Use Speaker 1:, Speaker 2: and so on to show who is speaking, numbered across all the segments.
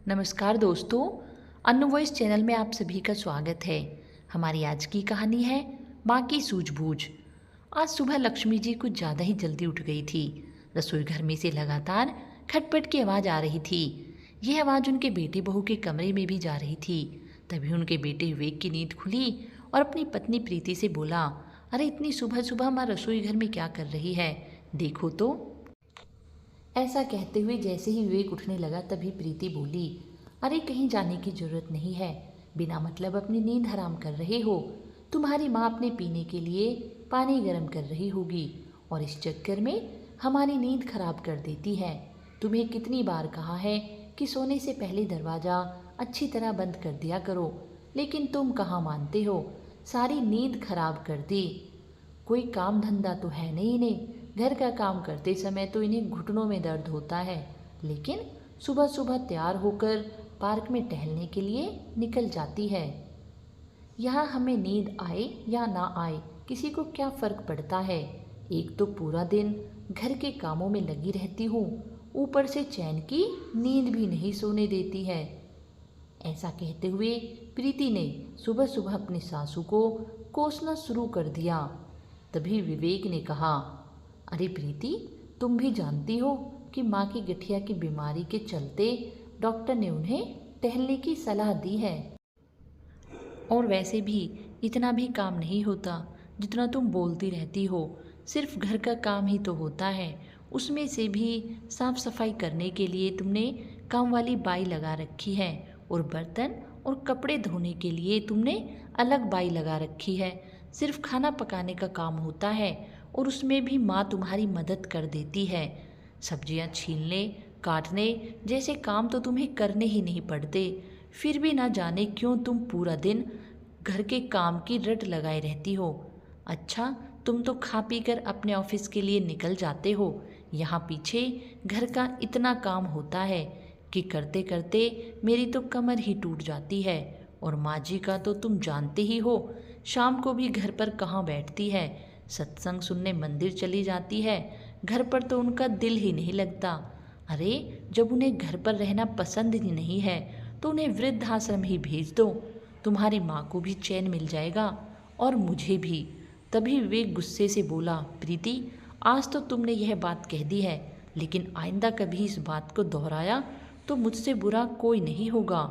Speaker 1: नमस्कार दोस्तों, अनु voice channel में आप सभी का स्वागत है। हमारी आज की कहानी है माँ की सूझबूझ। आज सुबह लक्ष्मी जी कुछ ज़्यादा ही जल्दी उठ गई थी। रसोई घर में से लगातार खटपट की आवाज़ आ रही थी। यह आवाज़ उनके बेटे बहू के कमरे में भी जा रही थी। तभी उनके बेटे विवेक की नींद खुली और अपनी पत्नी प्रीति से बोला, अरे इतनी सुबह सुबह माँ रसोई घर में क्या कर रही है, देखो तो। ऐसा कहते हुए जैसे ही विवेक उठने लगा तभी प्रीति बोली, अरे कहीं जाने की जरूरत नहीं है, बिना मतलब अपनी नींद हराम कर रहे हो। तुम्हारी माँ अपने पीने के लिए पानी गर्म कर रही होगी और इस चक्कर में हमारी नींद खराब कर देती है। तुम्हें कितनी बार कहा है कि सोने से पहले दरवाज़ा अच्छी तरह बंद कर दिया करो, लेकिन तुम कहाँ मानते हो, सारी नींद खराब कर दी। कोई काम धंधा तो है नहीं इन्हें, घर का काम करते समय तो इन्हें घुटनों में दर्द होता है, लेकिन सुबह सुबह तैयार होकर पार्क में टहलने के लिए निकल जाती है। यहाँ हमें नींद आए या ना आए किसी को क्या फ़र्क पड़ता है। एक तो पूरा दिन घर के कामों में लगी रहती हूँ, ऊपर से चैन की नींद भी नहीं सोने देती है। ऐसा कहते हुए प्रीति ने सुबह सुबह अपनी सासू को कोसना शुरू कर दिया। तभी विवेक ने कहा, अरे प्रीति, तुम भी जानती हो कि माँ की गठिया की बीमारी के चलते डॉक्टर ने उन्हें टहलने की सलाह दी है। और वैसे भी इतना भी काम नहीं होता जितना तुम बोलती रहती हो, सिर्फ घर का काम ही तो होता है। उसमें से भी साफ सफाई करने के लिए तुमने काम वाली बाई लगा रखी है और बर्तन और कपड़े धोने के लिए तुमने अलग बाई लगा रखी है। सिर्फ खाना पकाने का काम होता है और उसमें भी माँ तुम्हारी मदद कर देती है। सब्जियाँ छीलने काटने जैसे काम तो तुम्हें करने ही नहीं पड़ते, फिर भी ना जाने क्यों तुम पूरा दिन घर के काम की रट लगाए रहती हो। अच्छा, तुम तो खा पी कर अपने ऑफिस के लिए निकल जाते हो, यहाँ पीछे घर का इतना काम होता है कि करते करते मेरी तो कमर ही टूट जाती है। और माँ जी का तो तुम जानते ही हो, शाम को भी घर पर कहाँ बैठती है, सत्संग सुनने मंदिर चली जाती है, घर पर तो उनका दिल ही नहीं लगता। अरे जब उन्हें घर पर रहना पसंद ही नहीं है तो उन्हें वृद्धाश्रम ही भेज दो, तुम्हारी माँ को भी चैन मिल जाएगा और मुझे भी। तभी विवेक गुस्से से बोला, प्रीति, आज तो तुमने यह बात कह दी है, लेकिन आइंदा कभी इस बात को दोहराया तो मुझसे बुरा कोई नहीं होगा।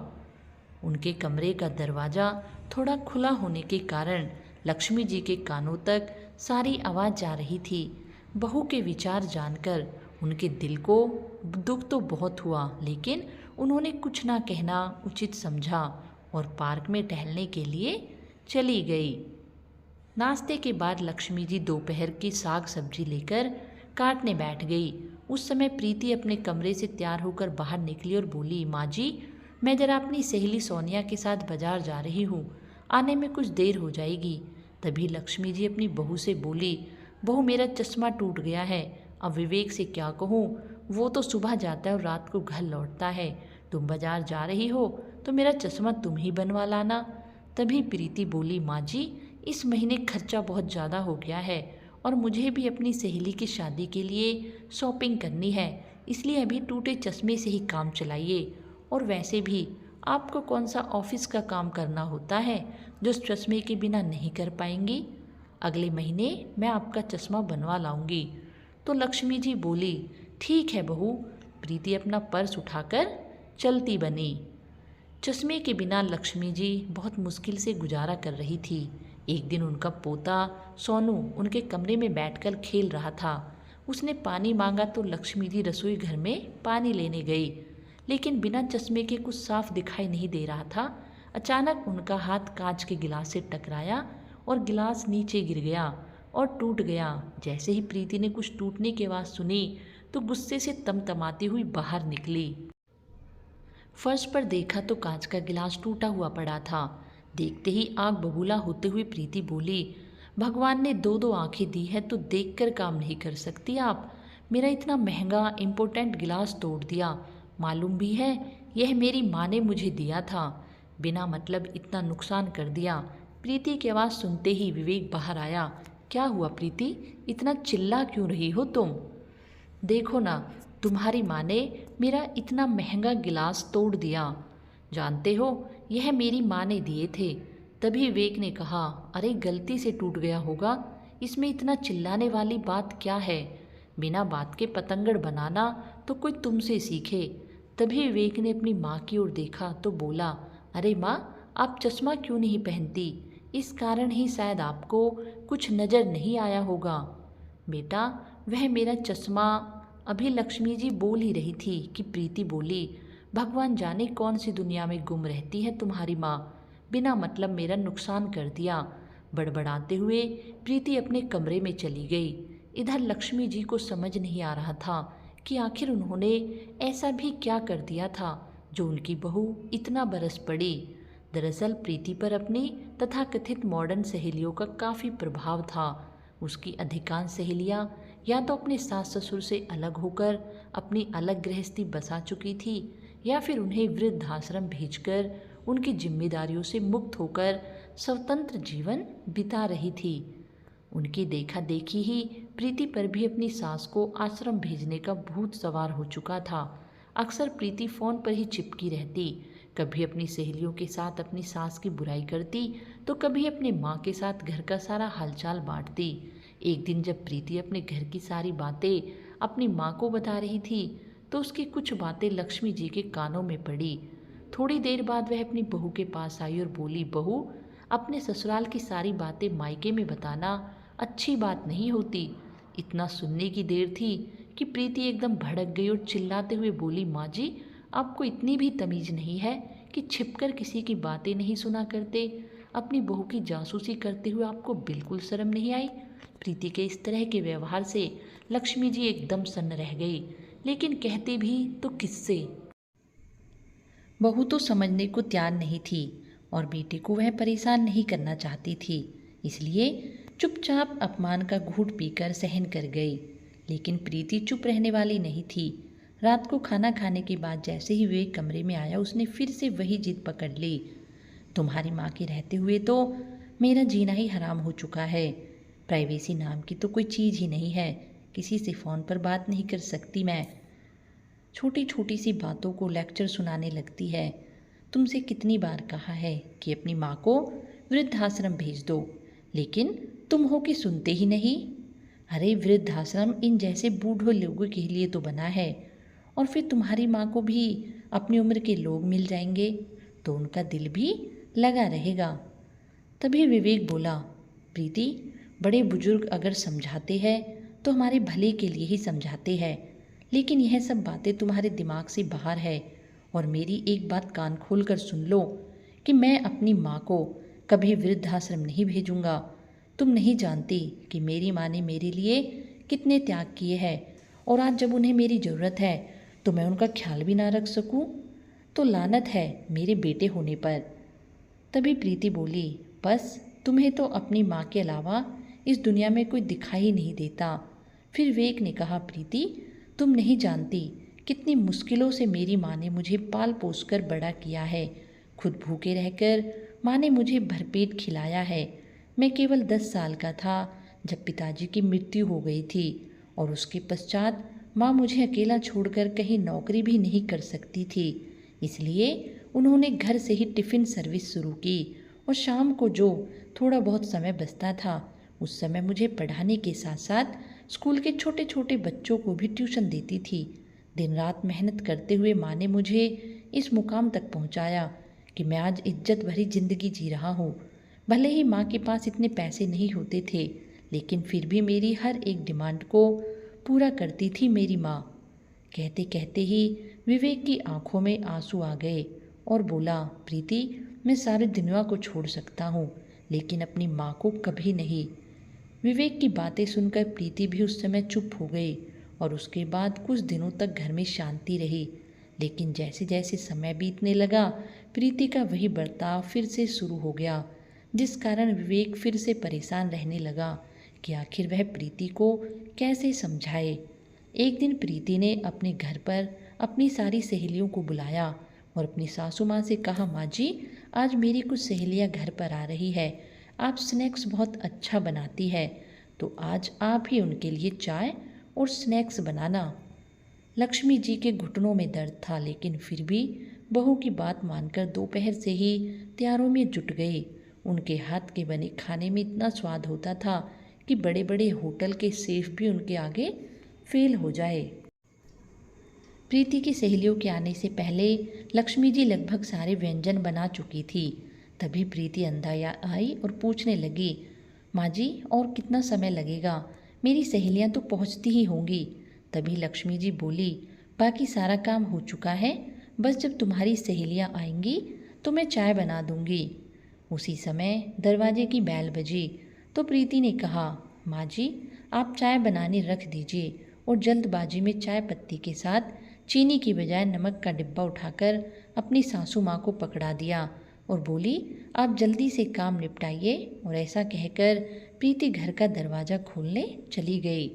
Speaker 1: उनके कमरे का दरवाज़ा थोड़ा खुला होने के कारण लक्ष्मी जी के कानों तक सारी आवाज़ जा रही थी। बहू के विचार जानकर उनके दिल को दुख तो बहुत हुआ, लेकिन उन्होंने कुछ ना कहना उचित समझा और पार्क में टहलने के लिए चली गई। नाश्ते के बाद लक्ष्मी जी दोपहर की साग सब्जी लेकर काटने बैठ गई। उस समय प्रीति अपने कमरे से तैयार होकर बाहर निकली और बोली, माँ जी, मैं जरा अपनी सहेली सोनिया के साथ बाजार जा रही हूँ, आने में कुछ देर हो जाएगी। तभी लक्ष्मी जी अपनी बहू से बोली, बहू मेरा चश्मा टूट गया है, अब विवेक से क्या कहूँ, वो तो सुबह जाता है और रात को घर लौटता है। तुम बाजार जा रही हो तो मेरा चश्मा तुम ही बनवा लाना। तभी प्रीति बोली, माँ जी, इस महीने खर्चा बहुत ज़्यादा हो गया है और मुझे भी अपनी सहेली की शादी के लिए शॉपिंग करनी है, इसलिए अभी टूटे चश्मे से ही काम चलाइए। और वैसे भी आपको कौन सा ऑफिस का काम करना होता है जो उस चश्मे के बिना नहीं कर पाएंगी। अगले महीने मैं आपका चश्मा बनवा लाऊंगी। तो लक्ष्मी जी बोली, ठीक है बहू। प्रीति अपना पर्स उठाकर चलती बनी। चश्मे के बिना लक्ष्मी जी बहुत मुश्किल से गुजारा कर रही थी। एक दिन उनका पोता सोनू उनके कमरे में बैठकर खेल रहा था। उसने पानी मांगा तो लक्ष्मी जी रसोई घर में पानी लेने गई, लेकिन बिना चश्मे के कुछ साफ दिखाई नहीं दे रहा था। अचानक उनका हाथ कांच के गिलास से टकराया और गिलास नीचे गिर गया और टूट गया। जैसे ही प्रीति ने कुछ टूटने की आवाज़ सुनी तो गुस्से से तमतमाती हुई बाहर निकली। फर्श पर देखा तो कांच का गिलास टूटा हुआ पड़ा था। देखते ही आग बबूला होते हुए प्रीति बोली, भगवान ने दो दो आंखें दी है तो देखकर काम नहीं कर सकती आप। मेरा इतना महंगा इम्पोर्टेंट गिलास तोड़ दिया, मालूम भी है यह मेरी माँ ने मुझे दिया था, बिना मतलब इतना नुकसान कर दिया। प्रीति की आवाज़ सुनते ही विवेक बाहर आया। क्या हुआ प्रीति, इतना चिल्ला क्यों रही हो तुम? देखो ना, तुम्हारी माँ ने मेरा इतना महंगा गिलास तोड़ दिया। जानते हो, यह मेरी माँ ने दिए थे। तभी विवेक ने कहा, अरे गलती से टूट गया होगा, इसमें इतना चिल्लाने वाली बात क्या है। बिना बात के पतंगड़ बनाना तो कोई तुमसे सीखे। तभी विवेक ने अपनी माँ की ओर देखा तो बोला, अरे माँ, आप चश्मा क्यों नहीं पहनती? इस कारण ही शायद आपको कुछ नज़र नहीं आया होगा। बेटा, वह मेरा चश्मा। अभी लक्ष्मी जी बोल ही रही थी कि प्रीति बोली, भगवान जाने कौन सी दुनिया में गुम रहती है तुम्हारी माँ, बिना मतलब मेरा नुकसान कर दिया। बड़बड़ाते हुए प्रीति अपने कमरे में चली गई। इधर लक्ष्मी जी को समझ नहीं आ रहा था कि आखिर उन्होंने ऐसा भी क्या कर दिया था जो उनकी बहू इतना बरस पड़ी। दरअसल प्रीति पर अपनी तथाकथित मॉडर्न सहेलियों का काफ़ी प्रभाव था। उसकी अधिकांश सहेलियां या तो अपने सास ससुर से अलग होकर अपनी अलग गृहस्थी बसा चुकी थी, या फिर उन्हें वृद्धाश्रम भेजकर उनकी जिम्मेदारियों से मुक्त होकर स्वतंत्र जीवन बिता रही थी। उनकी देखा देखी ही प्रीति पर भी अपनी सास को आश्रम भेजने का भूत सवार हो चुका था। अक्सर प्रीति फ़ोन पर ही चिपकी रहती, कभी अपनी सहेलियों के साथ अपनी सास की बुराई करती तो कभी अपने माँ के साथ घर का सारा हालचाल बांटती। एक दिन जब प्रीति अपने घर की सारी बातें अपनी माँ को बता रही थी तो उसकी कुछ बातें लक्ष्मी जी के कानों में पड़ी। थोड़ी देर बाद वह अपनी बहू के पास आई और बोली, बहू, अपने ससुराल की सारी बातें मायके में बताना अच्छी बात नहीं होती। इतना सुनने की देर थी कि प्रीति एकदम भड़क गई और चिल्लाते हुए बोली, माँ जी, आपको इतनी भी तमीज़ नहीं है कि छिपकर किसी की बातें नहीं सुना करते? अपनी बहू की जासूसी करते हुए आपको बिल्कुल शर्म नहीं आई? प्रीति के इस तरह के व्यवहार से लक्ष्मी जी एकदम सन्न रह गई, लेकिन कहते भी तो किससे। बहू तो समझने को तैयार नहीं थी और बेटे को वह परेशान नहीं करना चाहती थी, इसलिए चुपचाप अपमान का घूंट पीकर सहन कर गई। लेकिन प्रीति चुप रहने वाली नहीं थी। रात को खाना खाने के बाद जैसे ही वे कमरे में आया, उसने फिर से वही जिद पकड़ ली। तुम्हारी माँ के रहते हुए तो मेरा जीना ही हराम हो चुका है। प्राइवेसी नाम की तो कोई चीज़ ही नहीं है। किसी से फ़ोन पर बात नहीं कर सकती मैं। छोटी छोटी सी बातों को लेक्चर सुनाने लगती है। तुमसे कितनी बार कहा है कि अपनी माँ को वृद्धाश्रम भेज दो, लेकिन तुम हो कि सुनते ही नहीं। अरे वृद्धाश्रम इन जैसे बूढ़े लोगों के लिए तो बना है, और फिर तुम्हारी माँ को भी अपनी उम्र के लोग मिल जाएंगे तो उनका दिल भी लगा रहेगा। तभी विवेक बोला, प्रीति, बड़े बुजुर्ग अगर समझाते हैं तो हमारे भले के लिए ही समझाते हैं, लेकिन यह सब बातें तुम्हारे दिमाग से बाहर है। और मेरी एक बात कान खोल कर सुन लो कि मैं अपनी माँ को कभी वृद्धाश्रम नहीं भेजूंगा। तुम नहीं जानती कि मेरी माँ ने मेरे लिए कितने त्याग किए हैं, और आज जब उन्हें मेरी ज़रूरत है तो मैं उनका ख्याल भी ना रख सकूं, तो लानत है मेरे बेटे होने पर। तभी प्रीति बोली, बस तुम्हें तो अपनी माँ के अलावा इस दुनिया में कोई दिखाई नहीं देता। फिर विवेक ने कहा, प्रीति, तुम नहीं जानती कितनी मुश्किलों से मेरी माँ ने मुझे पाल पोस कर बड़ा किया है। खुद भूखे रहकर माँ ने मुझे भरपेट खिलाया है। मैं केवल 10 साल का था जब पिताजी की मृत्यु हो गई थी, और उसके पश्चात माँ मुझे अकेला छोड़कर कहीं नौकरी भी नहीं कर सकती थी। इसलिए उन्होंने घर से ही टिफ़िन सर्विस शुरू की, और शाम को जो थोड़ा बहुत समय बचता था उस समय मुझे पढ़ाने के साथ साथ स्कूल के छोटे छोटे बच्चों को भी ट्यूशन देती थी। दिन रात मेहनत करते हुए माँ ने मुझे इस मुकाम तक पहुँचाया कि मैं आज इज्जत भरी ज़िंदगी जी रहा हूँ। भले ही माँ के पास इतने पैसे नहीं होते थे, लेकिन फिर भी मेरी हर एक डिमांड को पूरा करती थी मेरी माँ। कहते कहते ही विवेक की आंखों में आंसू आ गए और बोला, प्रीति, मैं सारी दुनिया को छोड़ सकता हूँ, लेकिन अपनी माँ को कभी नहीं। विवेक की बातें सुनकर प्रीति भी उस समय चुप हो गई, और उसके बाद कुछ दिनों तक घर में शांति रही। लेकिन जैसे जैसे समय बीतने लगा, प्रीति का वही बर्ताव फिर से शुरू हो गया, जिस कारण विवेक फिर से परेशान रहने लगा कि आखिर वह प्रीति को कैसे समझाए। एक दिन प्रीति ने अपने घर पर अपनी सारी सहेलियों को बुलाया और अपनी सासू माँ से कहा, माँ जी, आज मेरी कुछ सहेलियाँ घर पर आ रही है। आप स्नैक्स बहुत अच्छा बनाती है, तो आज आप ही उनके लिए चाय और स्नैक्स बनाना। लक्ष्मी जी के घुटनों में दर्द था, लेकिन फिर भी बहू की बात मानकर दोपहर से ही तैयारों में जुट गए। उनके हाथ के बने खाने में इतना स्वाद होता था कि बड़े बड़े होटल के शेफ भी उनके आगे फेल हो जाए। प्रीति की सहेलियों के आने से पहले लक्ष्मी जी लगभग सारे व्यंजन बना चुकी थी। तभी प्रीति अंदर आई और पूछने लगी, माँ जी और कितना समय लगेगा? मेरी सहेलियाँ तो पहुँचती ही होंगी। तभी लक्ष्मी जी बोली, बाकी सारा काम हो चुका है, बस जब तुम्हारी सहेलियाँ आएंगी तो मैं चाय बना दूंगी। उसी समय दरवाजे की बैल बजी तो प्रीति ने कहा, माँ जी आप चाय बनाने रख दीजिए, और जल्दबाजी में चाय पत्ती के साथ चीनी की बजाय नमक का डिब्बा उठाकर अपनी सासू माँ को पकड़ा दिया और बोली, आप जल्दी से काम निपटाइए। और ऐसा कहकर प्रीति घर का दरवाज़ा खोलने चली गई।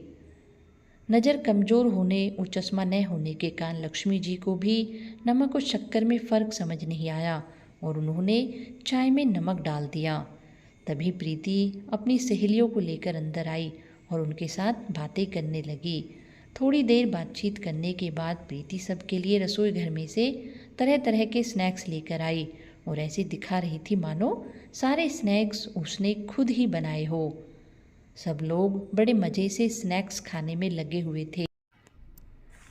Speaker 1: नज़र कमज़ोर होने और चश्मा न होने के कारण लक्ष्मी जी को भी नमक और शक्कर में फ़र्क समझ नहीं आया और उन्होंने चाय में नमक डाल दिया। तभी प्रीति अपनी सहेलियों को लेकर अंदर आई और उनके साथ बातें करने लगी। थोड़ी देर बातचीत करने के बाद प्रीति सबके लिए रसोई घर में से तरह तरह के स्नैक्स लेकर आई और ऐसे दिखा रही थी मानो सारे स्नैक्स उसने खुद ही बनाए हो। सब लोग बड़े मज़े से स्नैक्स खाने में लगे हुए थे।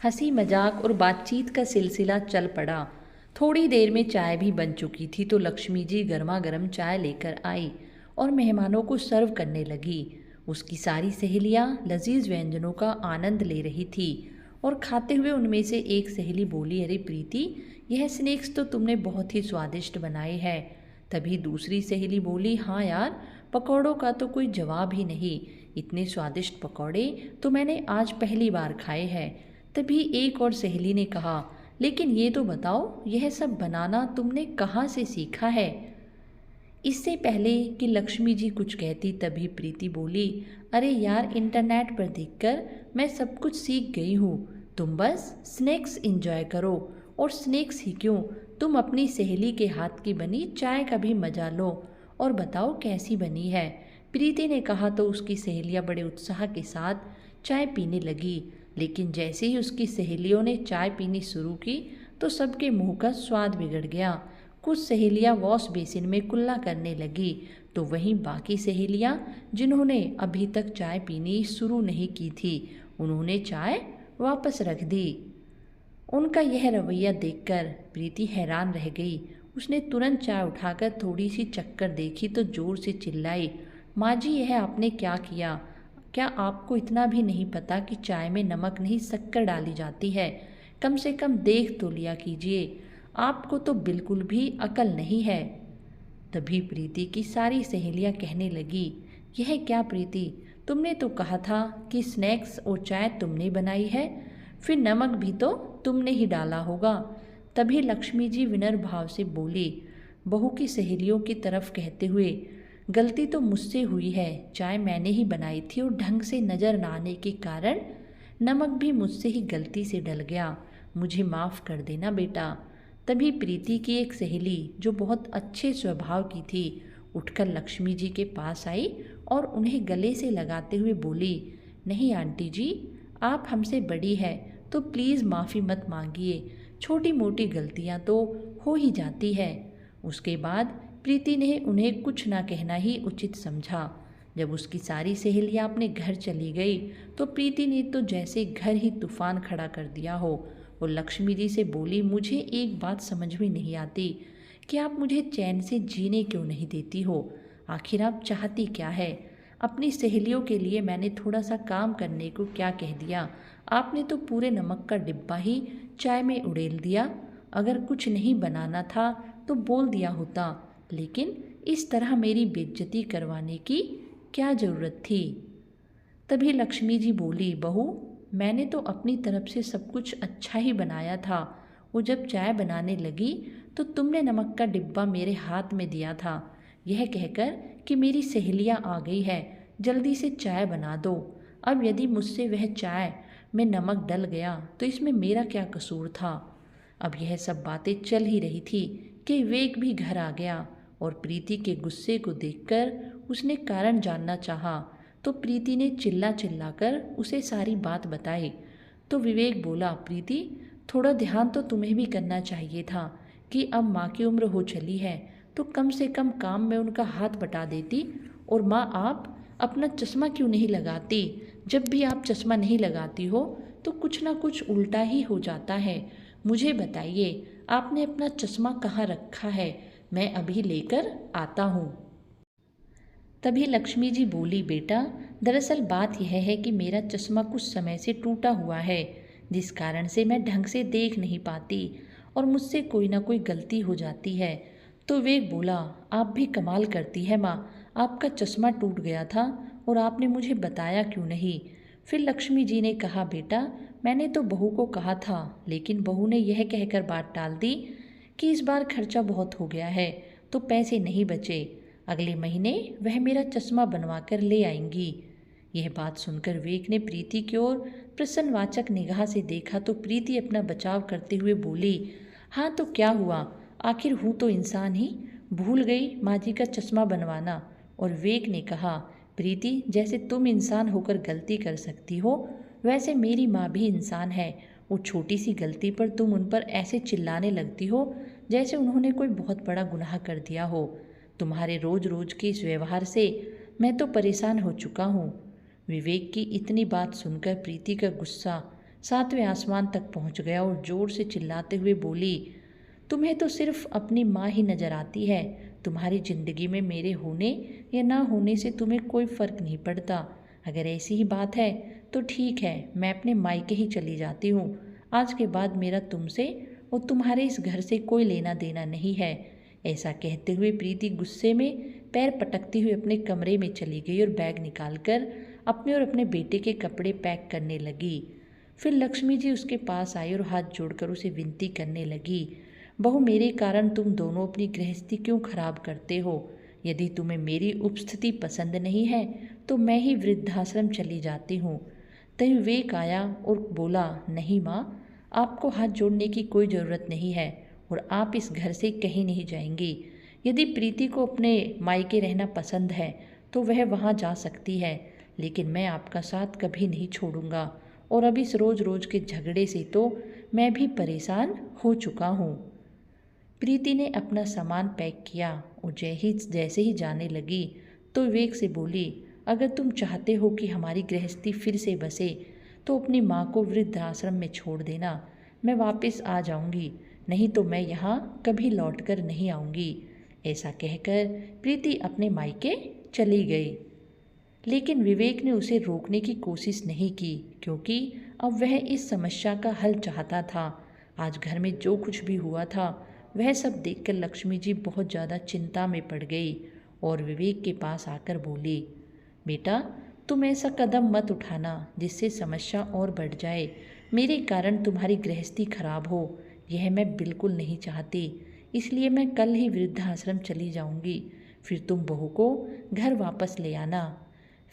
Speaker 1: हंसी मजाक और बातचीत का सिलसिला चल पड़ा। थोड़ी देर में चाय भी बन चुकी थी तो लक्ष्मी जी गर्मा गर्म चाय लेकर आई और मेहमानों को सर्व करने लगी। उसकी सारी सहेलियाँ लजीज व्यंजनों का आनंद ले रही थी और खाते हुए उनमें से एक सहेली बोली, अरे प्रीति यह स्नैक्स तो तुमने बहुत ही स्वादिष्ट बनाए हैं। तभी दूसरी सहेली बोली, हाँ यार पकौड़ों का तो कोई जवाब ही नहीं, इतने स्वादिष्ट पकौड़े तो मैंने आज पहली बार खाए हैं। तभी एक और सहेली ने कहा, लेकिन ये तो बताओ यह सब बनाना तुमने कहाँ से सीखा है? इससे पहले कि लक्ष्मी जी कुछ कहती तभी प्रीति बोली, अरे यार इंटरनेट पर देखकर मैं सब कुछ सीख गई हूँ, तुम बस स्नैक्स एंजॉय करो। और स्नैक्स ही क्यों, तुम अपनी सहेली के हाथ की बनी चाय का भी मजा लो और बताओ कैसी बनी है। प्रीति ने कहा तो उसकी सहेलियाँ बड़े उत्साह के साथ चाय पीने लगी, लेकिन जैसे ही उसकी सहेलियों ने चाय पीनी शुरू की तो सबके मुंह का स्वाद बिगड़ गया। कुछ सहेलियाँ वॉश बेसिन में कुल्ला करने लगी तो वहीं बाकी सहेलियाँ जिन्होंने अभी तक चाय पीनी शुरू नहीं की थी उन्होंने चाय वापस रख दी। उनका यह रवैया देखकर प्रीति हैरान रह गई। उसने तुरंत चाय उठाकर थोड़ी सी चक्कर देखी तो जोर से चिल्लाई, माँ जी यह आपने क्या किया? क्या आपको इतना भी नहीं पता कि चाय में नमक नहीं शक्कर डाली जाती है? कम से कम देख तो लिया कीजिए, आपको तो बिल्कुल भी अकल नहीं है। तभी प्रीति की सारी सहेलियां कहने लगी, यह क्या प्रीति, तुमने तो कहा था कि स्नैक्स और चाय तुमने बनाई है, फिर नमक भी तो तुमने ही डाला होगा। तभी लक्ष्मी जी विनम्र भाव से बोली, बहू की सहेलियों की तरफ कहते हुए, गलती तो मुझसे हुई है, चाय मैंने ही बनाई थी और ढंग से नज़र न आने के कारण नमक भी मुझसे ही गलती से डल गया, मुझे माफ़ कर देना बेटा। तभी प्रीति की एक सहेली जो बहुत अच्छे स्वभाव की थी उठकर लक्ष्मी जी के पास आई और उन्हें गले से लगाते हुए बोली, नहीं आंटी जी, आप हमसे बड़ी है तो प्लीज़ माफ़ी मत मांगिए, छोटी मोटी गलतियां तो हो ही जाती है। उसके बाद प्रीति ने उन्हें कुछ ना कहना ही उचित समझा। जब उसकी सारी सहेलियां अपने घर चली गई तो प्रीति ने तो जैसे घर ही तूफान खड़ा कर दिया हो। वो लक्ष्मी जी से बोली, मुझे एक बात समझ में नहीं आती कि आप मुझे चैन से जीने क्यों नहीं देती हो? आखिर आप चाहती क्या है? अपनी सहेलियों के लिए मैंने थोड़ा सा काम करने को क्या कह दिया, आपने तो पूरे नमक का डिब्बा ही चाय में उड़ेल दिया। अगर कुछ नहीं बनाना था तो बोल दिया होता, लेकिन इस तरह मेरी बेइज्जती करवाने की क्या ज़रूरत थी? तभी लक्ष्मी जी बोली, बहू मैंने तो अपनी तरफ से सब कुछ अच्छा ही बनाया था, वो जब चाय बनाने लगी तो तुमने नमक का डिब्बा मेरे हाथ में दिया था, यह कहकर कि मेरी सहेलियाँ आ गई है, जल्दी से चाय बना दो। अब यदि मुझसे वह चाय में नमक डल गया तो इसमें मेरा क्या कसूर था? अब यह सब बातें चल ही रही थी कि विवेक भी घर आ गया और प्रीति के गुस्से को देखकर उसने कारण जानना चाहा तो प्रीति ने चिल्ला चिल्लाकर उसे सारी बात बताई।
Speaker 2: तो विवेक बोला, प्रीति थोड़ा ध्यान तो तुम्हें भी करना चाहिए था कि अब माँ की उम्र हो चली है तो कम से कम काम में उनका हाथ बटा देती। और माँ, आप अपना चश्मा क्यों नहीं लगाती? जब भी आप चश्मा नहीं लगाती हो तो कुछ ना कुछ उल्टा ही हो जाता है। मुझे बताइए, आपने अपना चश्मा कहाँ रखा है? मैं अभी लेकर आता हूँ।
Speaker 1: तभी लक्ष्मी जी बोली, बेटा दरअसल बात यह है कि मेरा चश्मा कुछ समय से टूटा हुआ है, जिस कारण से मैं ढंग से देख नहीं पाती और मुझसे कोई ना कोई गलती हो जाती है। तो विवेक बोला, आप भी कमाल करती है माँ, आपका चश्मा टूट गया था और आपने मुझे बताया क्यों नहीं? फिर लक्ष्मी जी ने कहा, बेटा मैंने तो बहू को कहा था, लेकिन बहू ने यह कहकर बात टाल दी कि इस बार खर्चा बहुत हो गया है तो पैसे नहीं बचे, अगले महीने वह मेरा चश्मा बनवा कर ले आएंगी। यह बात सुनकर विवेक ने प्रीति की ओर प्रश्नवाचक निगाह से देखा तो प्रीति अपना बचाव करते हुए बोली, हाँ तो क्या हुआ, आखिर हूँ तो इंसान ही, भूल गई माँ जी का चश्मा बनवाना। और विवेक ने कहा, प्रीति जैसे तुम इंसान होकर गलती कर सकती हो वैसे मेरी माँ भी इंसान है। वो छोटी सी गलती पर तुम उन पर ऐसे चिल्लाने लगती हो जैसे उन्होंने कोई बहुत बड़ा गुनाह कर दिया हो। तुम्हारे रोज रोज के इस व्यवहार से मैं तो परेशान हो चुका हूँ। विवेक की इतनी बात सुनकर प्रीति का गुस्सा सातवें आसमान तक पहुँच गया और जोर से चिल्लाते हुए बोली, तुम्हें तो सिर्फ अपनी माँ ही नजर आती है। तुम्हारी जिंदगी में मेरे होने या ना होने से तुम्हें कोई फर्क नहीं पड़ता। अगर ऐसी ही बात है तो ठीक है, मैं अपने मायके ही चली जाती हूँ। आज के बाद मेरा तुमसे और तुम्हारे इस घर से कोई लेना देना नहीं है। ऐसा कहते हुए प्रीति गुस्से में पैर पटकती हुई अपने कमरे में चली गई और बैग निकालकर अपने और अपने बेटे के कपड़े पैक करने लगी। फिर लक्ष्मी जी उसके पास आई और हाथ जोड़कर उसे विनती करने लगी, बहू मेरे कारण तुम दोनों अपनी गृहस्थी क्यों खराब करते हो? यदि तुम्हें मेरी उपस्थिति पसंद नहीं है तो मैं ही वृद्धाश्रम चली जाती हूँ। तभी विवेक आया और बोला, नहीं माँ, आपको हाथ जोड़ने की कोई ज़रूरत नहीं है और आप इस घर से कहीं नहीं जाएंगी। यदि प्रीति को अपने मायके रहना पसंद है तो वह वहाँ जा सकती है, लेकिन मैं आपका साथ कभी नहीं छोड़ूंगा और अब इस रोज़ रोज़ के झगड़े से तो मैं भी परेशान हो चुका हूँ। प्रीति ने अपना सामान पैक किया और जैसे ही जाने लगी तो विवेक से बोली, अगर तुम चाहते हो कि हमारी गृहस्थी फिर से बसे तो अपनी माँ को वृद्धाश्रम में छोड़ देना। मैं वापस आ जाऊंगी, नहीं तो मैं यहाँ कभी लौट कर नहीं आऊँगी। ऐसा कहकर प्रीति अपने मायके चली गई। लेकिन विवेक ने उसे रोकने की कोशिश नहीं की, क्योंकि अब वह इस समस्या का हल चाहता था। आज घर में जो कुछ भी हुआ था वह सब देखकर लक्ष्मी जी बहुत ज़्यादा चिंता में पड़ गई और विवेक के पास आकर बोली, बेटा तुम ऐसा कदम मत उठाना जिससे समस्या और बढ़ जाए। मेरे कारण तुम्हारी गृहस्थी खराब हो, यह मैं बिल्कुल नहीं चाहती। इसलिए मैं कल ही वृद्धाश्रम चली जाऊंगी, फिर तुम बहू को घर वापस ले आना।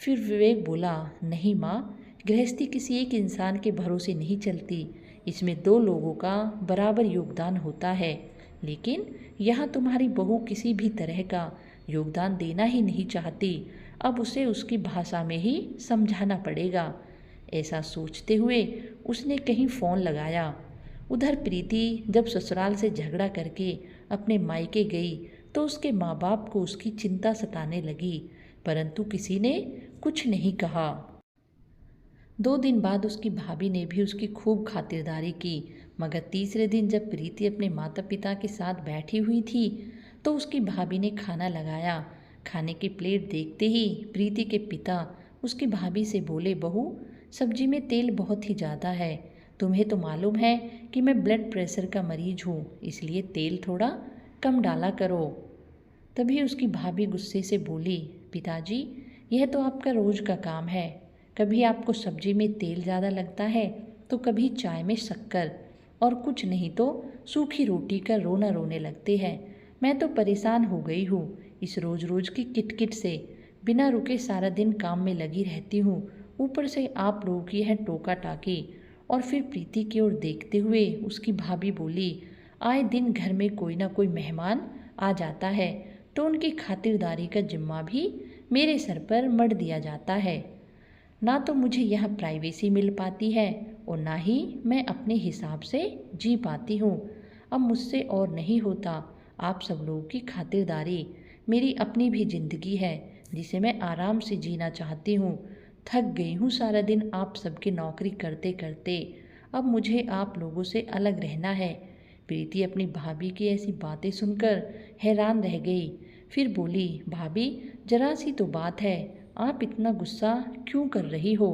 Speaker 1: फिर विवेक बोला, नहीं माँ, गृहस्थी किसी एक इंसान के भरोसे नहीं चलती, इसमें दो लोगों का बराबर योगदान होता है। लेकिन यहाँ तुम्हारी बहू किसी भी तरह का योगदान देना ही नहीं चाहती, अब उसे उसकी भाषा में ही समझाना पड़ेगा। ऐसा सोचते हुए उसने कहीं फ़ोन लगाया। उधर प्रीति जब ससुराल से झगड़ा करके अपने मायके गई तो उसके माँ बाप को उसकी चिंता सताने लगी, परंतु किसी ने कुछ नहीं कहा। 2 दिन बाद उसकी भाभी ने भी उसकी खूब खातिरदारी की, मगर तीसरे दिन जब प्रीति अपने माता पिता के साथ बैठी हुई थी तो उसकी भाभी ने खाना लगाया। खाने की प्लेट देखते ही प्रीति के पिता उसकी भाभी से बोले, बहू सब्जी में तेल बहुत ही ज़्यादा है, तुम्हें तो मालूम है कि मैं ब्लड प्रेशर का मरीज हूँ, इसलिए तेल थोड़ा कम डाला करो। तभी उसकी भाभी गुस्से से बोली, पिताजी यह तो आपका रोज़ का काम है, कभी आपको सब्जी में तेल ज़्यादा लगता है तो कभी चाय में शक्कर, और कुछ नहीं तो सूखी रोटी का रोना रोने लगते हैं। मैं तो परेशान हो गई हूँ इस रोज़ रोज़ की किटकिट से, बिना रुके सारा दिन काम में लगी रहती हूँ, ऊपर से आप लोगों की यह टोका टाकी। और फिर प्रीति की ओर देखते हुए उसकी भाभी बोली, आए दिन घर में कोई ना कोई मेहमान आ जाता है तो उनकी खातिरदारी का जिम्मा भी मेरे सर पर मढ़ दिया जाता है। ना तो मुझे यहाँ प्राइवेसी मिल पाती है
Speaker 2: और ना ही मैं अपने हिसाब से जी पाती हूँ। अब मुझसे और नहीं होता। आप सब लोगों की खातिरदारी। मेरी अपनी भी ज़िंदगी है जिसे मैं आराम से जीना चाहती हूँ। थक गई हूँ सारा दिन आप सबकी नौकरी करते करते। अब मुझे आप लोगों से अलग रहना है। प्रीति अपनी भाभी की ऐसी बातें सुनकर हैरान रह गई। फिर बोली, भाभी जरा सी तो बात है, आप इतना गुस्सा क्यों कर रही हो?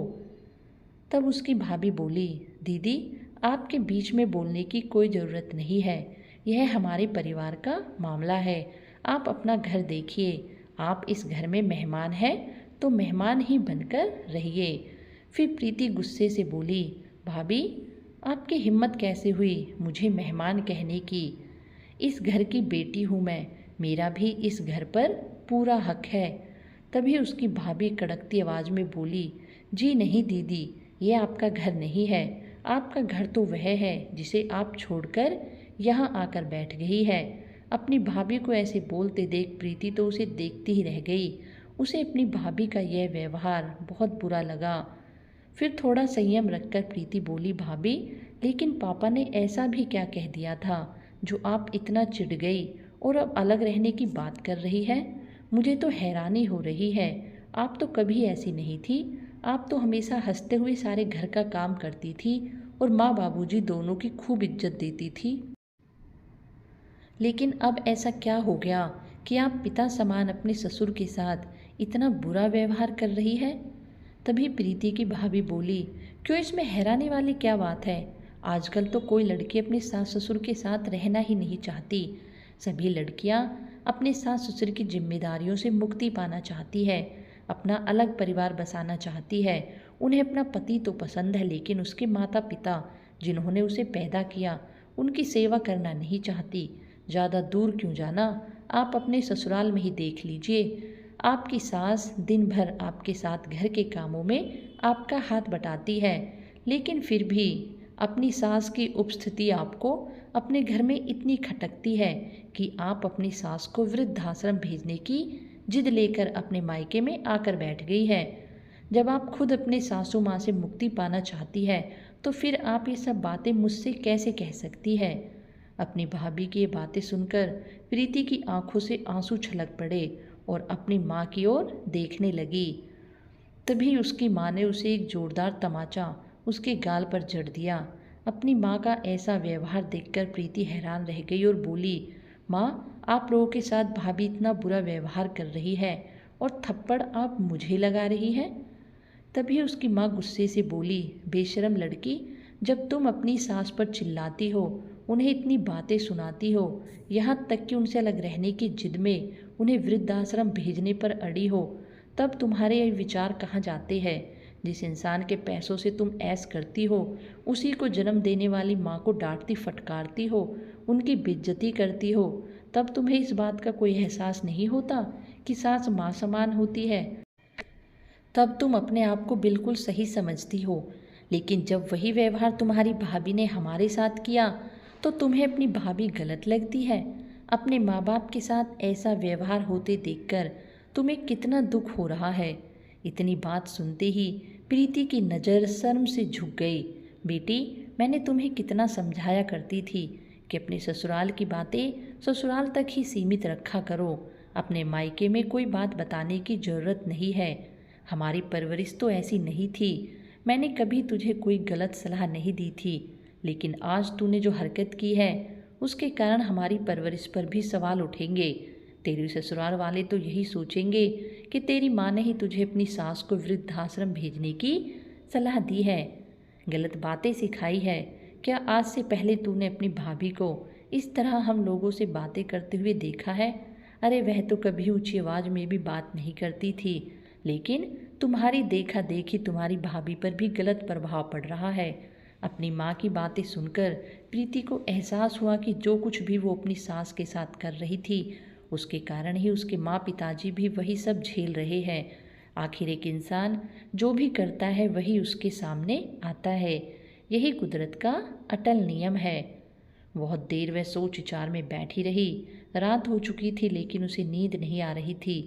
Speaker 2: तब उसकी भाभी बोली, दीदी आपके बीच में बोलने की कोई ज़रूरत नहीं है। यह हमारे परिवार का मामला है। आप अपना घर देखिए। आप इस घर में मेहमान हैं तो मेहमान ही बनकर रहिए। फिर प्रीति गुस्से से बोली, भाभी आपकी हिम्मत कैसे हुई मुझे मेहमान कहने की? इस घर की बेटी हूँ मैं, मेरा भी इस घर पर पूरा हक है। तभी उसकी भाभी कड़कती आवाज़ में बोली, जी नहीं दीदी, ये आपका घर नहीं है। आपका घर तो वह है जिसे आप छोड़कर यहाँ आकर बैठ गई है। अपनी भाभी को ऐसे बोलते देख प्रीति तो उसे देखती ही रह गई। उसे अपनी भाभी का यह व्यवहार बहुत बुरा लगा। फिर थोड़ा संयम रखकर प्रीति बोली, भाभी लेकिन पापा ने ऐसा भी क्या कह दिया था जो आप इतना चिढ़ गई और अब अलग रहने की बात कर रही है? मुझे तो हैरानी हो रही है। आप तो कभी ऐसी नहीं थी। आप तो हमेशा हंसते हुए सारे घर का काम करती थी और माँ बाबूजी दोनों की खूब इज्जत देती थी। लेकिन अब ऐसा क्या हो गया कि आप पिता समान अपने ससुर के साथ इतना बुरा व्यवहार कर रही है? तभी प्रीति की भाभी बोली, क्यों इसमें हैरानी वाली क्या बात है? आजकल तो कोई लड़की अपने सास ससुर के साथ रहना ही नहीं चाहती। सभी लड़कियां अपने सास ससुर की जिम्मेदारियों से मुक्ति पाना चाहती है, अपना अलग परिवार बसाना चाहती है। उन्हें अपना पति तो पसंद है लेकिन उसके माता पिता जिन्होंने उसे पैदा किया उनकी सेवा करना नहीं चाहती। ज़्यादा दूर क्यों जाना, आप अपने ससुराल में ही देख लीजिए। आपकी सास दिन भर आपके साथ घर के कामों में आपका हाथ बटाती है, लेकिन फिर भी अपनी सास की उपस्थिति आपको अपने घर में इतनी खटकती है कि आप अपनी सास को वृद्धाश्रम भेजने की जिद लेकर अपने मायके में आकर बैठ गई है। जब आप खुद अपने सासू माँ से मुक्ति पाना चाहती है तो फिर आप ये सब बातें मुझसे कैसे कह सकती है? अपनी भाभी की ये बातें सुनकर प्रीति की आंखों से आंसू छलक पड़े और अपनी माँ की ओर देखने लगी। तभी उसकी माँ ने उसे एक जोरदार तमाचा उसके गाल पर जड़ दिया। अपनी माँ का ऐसा व्यवहार देखकर प्रीति हैरान रह गई और बोली, माँ आप लोगों के साथ भाभी इतना बुरा व्यवहार कर रही है और थप्पड़ आप मुझे लगा रही है? तभी उसकी माँ गुस्से से बोली, बेशरम लड़की, जब तुम अपनी सास पर चिल्लाती हो, उन्हें इतनी बातें सुनाती हो, यहाँ तक कि उनसे अलग रहने की जिद में उन्हें वृद्धाश्रम भेजने पर अड़ी हो, तब तुम्हारे ये विचार कहाँ जाते हैं? जिस इंसान के पैसों से तुम ऐश करती हो उसी को जन्म देने वाली माँ को डांटती फटकारती हो, उनकी बेइज्जती करती हो, तब तुम्हें इस बात का कोई एहसास नहीं होता कि सास माँ समान होती है? तब तुम अपने आप को बिल्कुल सही समझती हो। लेकिन जब वही व्यवहार तुम्हारी भाभी ने हमारे साथ किया तो तुम्हें अपनी भाभी गलत लगती है। अपने माँ बाप के साथ ऐसा व्यवहार होते देखकर तुम्हें कितना दुख हो रहा है। इतनी बात सुनते ही प्रीति की नज़र शर्म से झुक गई। बेटी, मैंने तुम्हें कितना समझाया करती थी कि अपने ससुराल की बातें ससुराल तक ही सीमित रखा करो। अपने मायके में कोई बात बताने की ज़रूरत नहीं है। हमारी परवरिश तो ऐसी नहीं थी। मैंने कभी तुझे कोई गलत सलाह नहीं दी थी, लेकिन आज तूने जो हरकत की है उसके कारण हमारी परवरिश पर भी सवाल उठेंगे। तेरे ससुराल वाले तो यही सोचेंगे कि तेरी माँ ने ही तुझे अपनी सास को वृद्धाश्रम भेजने की सलाह दी है, गलत बातें सिखाई है। क्या आज से पहले तूने अपनी भाभी को इस तरह हम लोगों से बातें करते हुए देखा है? अरे वह तो कभी ऊंची आवाज़ में भी बात नहीं करती थी, लेकिन तुम्हारी देखा देखी तुम्हारी भाभी पर भी गलत प्रभाव पड़ रहा है। अपनी माँ की बातें सुनकर प्रीति को एहसास हुआ कि जो कुछ भी वो अपनी सास के साथ कर रही थी उसके कारण ही उसके माँ पिताजी भी वही सब झेल रहे हैं। आखिर एक इंसान जो भी करता है वही उसके सामने आता है। यही कुदरत का अटल नियम है। बहुत देर वह सोच विचार में बैठी रही। रात हो चुकी थी लेकिन उसे नींद नहीं आ रही थी।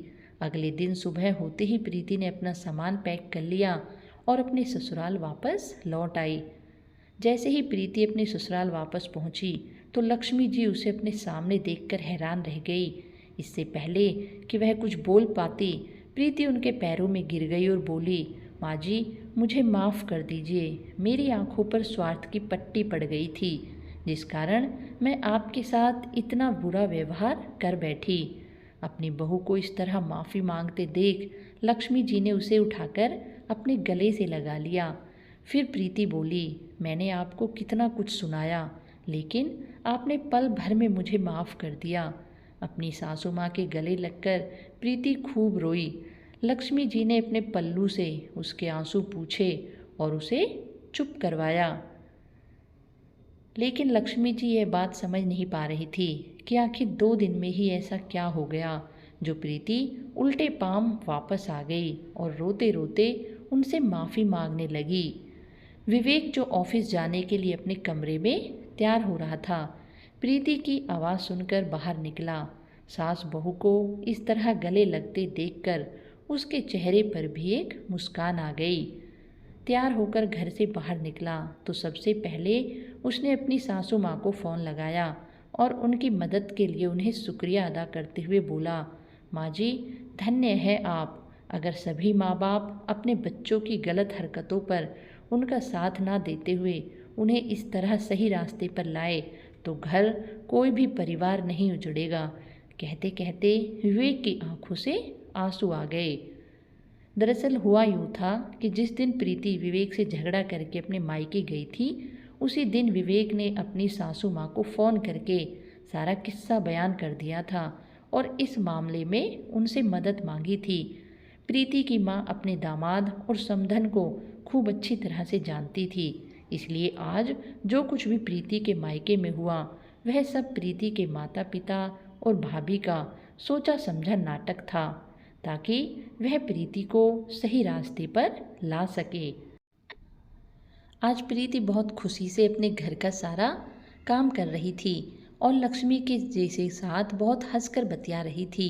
Speaker 2: अगले दिन सुबह होते ही प्रीति ने अपना सामान पैक कर लिया और अपने ससुराल वापस लौट आई। जैसे ही प्रीति अपने ससुराल वापस पहुंची तो लक्ष्मी जी उसे अपने सामने देखकर हैरान रह गई। इससे पहले कि वह कुछ बोल पाती, प्रीति उनके पैरों में गिर गई और बोली, माँ जी, मुझे माफ़ कर दीजिए। मेरी आंखों पर स्वार्थ की पट्टी पड़ गई थी, जिस कारण मैं आपके साथ इतना बुरा व्यवहार कर बैठी। अपनी बहू को इस तरह माफ़ी मांगते देख लक्ष्मी जी ने उसे उठाकर अपने गले से लगा लिया। फिर प्रीति बोली, मैंने आपको कितना कुछ सुनाया, लेकिन आपने पल भर में मुझे माफ़ कर दिया। अपनी सासू माँ के गले लगकर प्रीति खूब रोई। लक्ष्मी जी ने अपने पल्लू से उसके आंसू पूछे और उसे चुप करवाया। लेकिन लक्ष्मी जी यह बात समझ नहीं पा रही थी कि आखिर 2 दिन में ही ऐसा क्या हो गया जो प्रीति उल्टे पांव वापस आ गई और रोते रोते उनसे माफ़ी मांगने लगी। विवेक जो ऑफिस जाने के लिए अपने कमरे में तैयार हो रहा था, प्रीति की आवाज़ सुनकर बाहर निकला। सास बहू को इस तरह गले लगते देखकर उसके चेहरे पर भी एक मुस्कान आ गई। तैयार होकर घर से बाहर निकला तो सबसे पहले उसने अपनी सासू माँ को फ़ोन लगाया और उनकी मदद के लिए उन्हें शुक्रिया अदा करते हुए बोला, माँ जी, धन्य है आप। अगर सभी माँ बाप अपने बच्चों की गलत हरकतों पर उनका साथ ना देते हुए उन्हें इस तरह सही रास्ते पर लाए तो घर कोई भी परिवार नहीं उजड़ेगा। कहते कहते विवेक की आंखों से आंसू आ गए। दरअसल हुआ यूँ था कि जिस दिन प्रीति विवेक से झगड़ा करके अपने मायके गई थी, उसी दिन विवेक ने अपनी सासू माँ को फ़ोन करके सारा किस्सा बयान कर दिया था और इस मामले में उनसे मदद मांगी थी। प्रीति की माँ अपने दामाद और समधन को खूब अच्छी तरह से जानती थी, इसलिए आज जो कुछ भी प्रीति के मायके में हुआ वह सब प्रीति के माता पिता और भाभी का सोचा समझा नाटक था, ताकि वह प्रीति को सही रास्ते पर ला सके। आज प्रीति बहुत खुशी से अपने घर का सारा काम कर रही थी और लक्ष्मी के जैसे साथ बहुत हंसकर बतिया रही थी।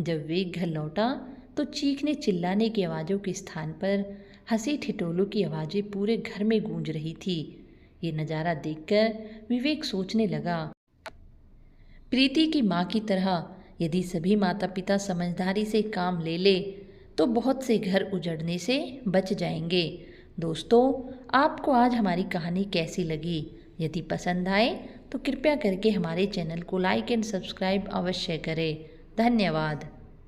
Speaker 2: जब वे घर लौटा तो चीखने चिल्लाने की आवाज़ों के स्थान पर हंसी ठिठोलों की आवाज़ें पूरे घर में गूंज रही थी। ये नज़ारा देखकर विवेक सोचने लगा, प्रीति की माँ की तरह यदि सभी माता पिता समझदारी से काम ले ले तो बहुत से घर उजड़ने से बच जाएंगे। दोस्तों, आपको आज हमारी कहानी कैसी लगी? यदि पसंद आए तो कृपया करके हमारे चैनल को लाइक एंड सब्सक्राइब अवश्य करें। धन्यवाद।